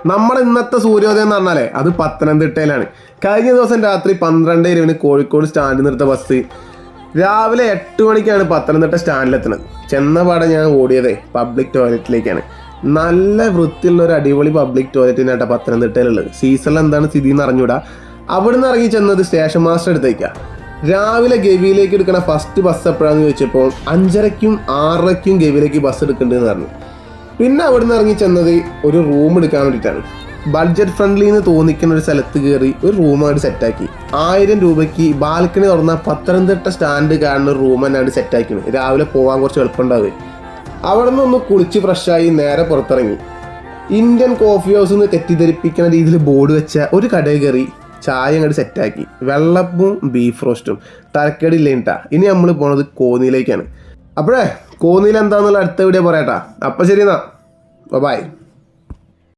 നമ്മുടെ ഇന്നത്തെ സൂര്യോദയം എന്ന് പറഞ്ഞാലേ അത് പത്തനംതിട്ടയിലാണ്. കഴിഞ്ഞ ദിവസം രാത്രി 12:20 കോഴിക്കോട് സ്റ്റാൻഡിൽ നിർത്ത ബസ് രാവിലെ 8 മണിക്കാണ് പത്തനംതിട്ട സ്റ്റാൻഡിലെത്തുന്നത്. ചെന്നപാടെ ഞാൻ ഓടിയതേ പബ്ലിക് ടോയ്ലറ്റിലേക്കാണ്. നല്ല വൃത്തിയുള്ള ഒരു അടിപൊളി പബ്ലിക് ടോയ്ലറ്റിനായിട്ടാണ് പത്തനംതിട്ടയിലുള്ളത്. സീസണിൽ എന്താണ് സ്ഥിതി എന്ന് അറിഞ്ഞൂടാ. അവിടെ നിന്ന് ഇറങ്ങി ചെന്നത് സ്റ്റേഷൻ മാസ്റ്റർ അടുത്തേക്കാണ്. രാവിലെ ഗവിയിലേക്ക് എടുക്കണ ഫസ്റ്റ് ബസ് എപ്പോഴാണെന്ന് ചോദിച്ചപ്പോൾ 5:30ക്കും 6:30ക്കും ഗവിയിലേക്ക് ബസ് എടുക്കേണ്ടതെന്ന് പറഞ്ഞു. പിന്നെ അവിടെ നിന്ന് ഇറങ്ങി ചെന്നത് ഒരു റൂം എടുക്കാൻ വേണ്ടിയിട്ടാണ്. ബഡ്ജറ്റ് ഫ്രണ്ട്ലി എന്ന് തോന്നിക്കുന്ന ഒരു സ്ഥലത്ത് കയറി ഒരു റൂമായിട്ട് സെറ്റാക്കി. 1000 രൂപയ്ക്ക് ബാൽക്കണി തുറന്ന പത്തനംതിട്ട സ്റ്റാൻഡ് കാണുന്ന ഒരു റൂം തന്നെയാണ് സെറ്റാക്കിയത്. രാവിലെ പോകാൻ കുറച്ച് എളുപ്പമുണ്ടാവുക. അവിടെ നിന്നൊന്ന് കുളിച്ച് ഫ്രഷായി നേരെ പുറത്തിറങ്ങി. ഇന്ത്യൻ കോഫി ഹൗസ് എന്ന് തെറ്റിദ്ധരിപ്പിക്കുന്ന രീതിയിൽ ബോർഡ് വെച്ച ഒരു കടയിൽ കയറി ചായ അങ്ങോട്ട് സെറ്റാക്കി. വെള്ളപ്പും ബീഫ് റോസ്റ്റും തരക്കേടില്ലേട്ടാ. ഇനി നമ്മൾ പോണത് കോന്നിയിലേക്കാണ്. അപ്പോഴേ കോന്നിയിൽ എന്താണെന്നുള്ള അടുത്ത വീഡിയോ പറയാട്ടാ. അപ്പം ശരി എന്നാ, ബൈ.